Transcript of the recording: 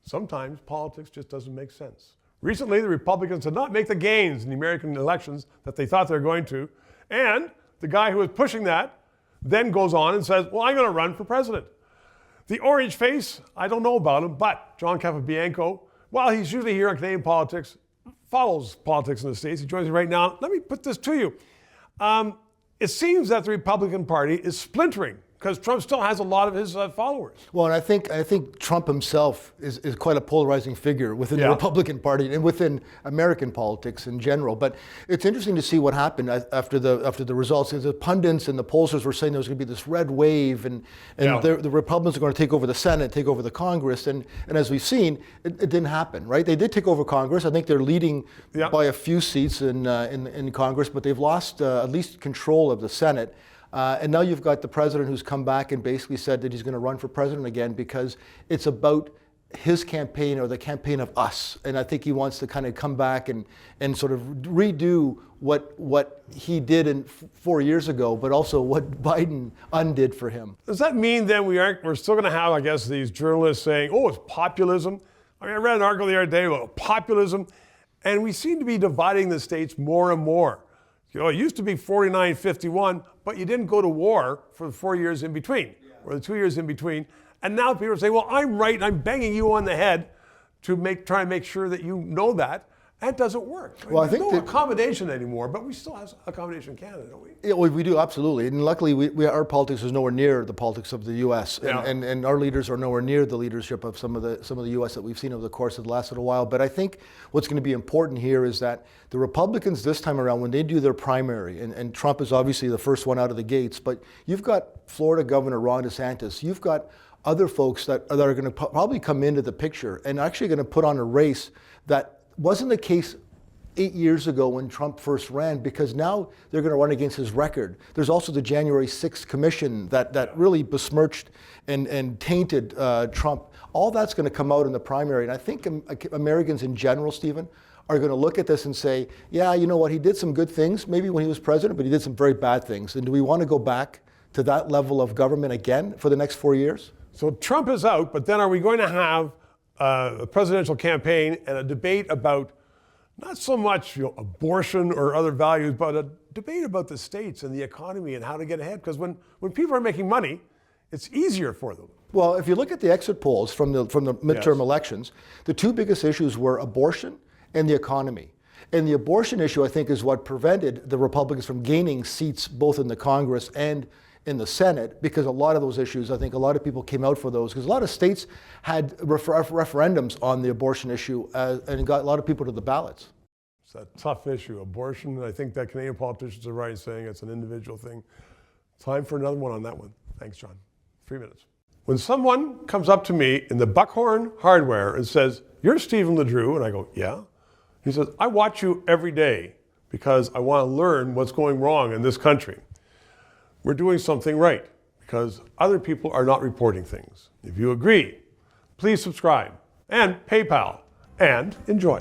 sometimes politics just doesn't make sense. Recently, the Republicans did not make the gains in the American elections that they thought they were going to. And the guy who was pushing that then goes on and says, well, I'm going to run for president. The orange face, I don't know about him, but John Capobianco, while he's usually here on Canadian politics, follows politics in the States. He joins me right now. Let me put this to you. It seems that the Republican Party is splintering because Trump still has a lot of his followers. Well, and I think Trump himself is quite a polarizing figure within the Republican Party and within American politics in general. But it's interesting to see what happened after the results. The pundits and the pollsters were saying there was going to be this red wave, and the Republicans are going to take over the Senate, take over the Congress, and as we've seen, it didn't happen. Right? They did take over Congress. I think they're leading by a few seats in Congress, but they've lost at least control of the Senate. And now you've got the president who's come back and basically said that he's going to run for president again because it's about his campaign or the campaign of us. And I think he wants to kind of come back and sort of redo what he did 4 years ago, but also what Biden undid for him. Does that mean then we're still going to have, I guess, these journalists saying, oh, it's populism? I mean, I read an article the other day about populism, and we seem to be dividing the states more and more. You know, it used to be 49-51, but you didn't go to war for the 4 years in between, or the 2 years in between. And now people say, well, I'm right, and I'm banging you on the head to try and make sure that you know that. That doesn't work. Well, I think there's no accommodation anymore, but we still have accommodation in Canada, don't we? Yeah, we do, absolutely. And luckily, our politics is nowhere near the politics of the U.S. And our leaders are nowhere near the leadership of some of the U.S. that we've seen over the course of the last little while. But I think what's going to be important here is that the Republicans this time around, when they do their primary, and Trump is obviously the first one out of the gates, but you've got Florida Governor Ron DeSantis, you've got other folks that are going to probably come into the picture and actually going to put on a race that wasn't the case 8 years ago when Trump first ran, because now they're going to run against his record. There's also the January 6th commission that really besmirched and tainted Trump. All that's going to come out in the primary. And I think Americans in general, Stephen, are going to look at this and say, yeah, you know what, he did some good things maybe when he was president, but he did some very bad things. And do we want to go back to that level of government again for the next 4 years? So Trump is out, but then are we going to have a presidential campaign and a debate about not so much abortion or other values, but a debate about the states and the economy and how to get ahead? Because when people are making money, it's easier for them. Well, if you look at the exit polls from the midterm elections, the two biggest issues were abortion and the economy. And the abortion issue, I think, is what prevented the Republicans from gaining seats both in the Congress and in the Senate, because a lot of those issues, I think a lot of people came out for those, because a lot of states had referendums on the abortion issue and got a lot of people to the ballots. It's a tough issue, abortion. I think that Canadian politicians are right in saying it's an individual thing. Time for another one on that one. Thanks, John. 3 minutes. When someone comes up to me in the Buckhorn Hardware and says, you're Stephen LeDrew, and I go, yeah. He says, I watch you every day because I want to learn what's going wrong in this country. We're doing something right because other people are not reporting things. If you agree, please subscribe and PayPal and enjoy.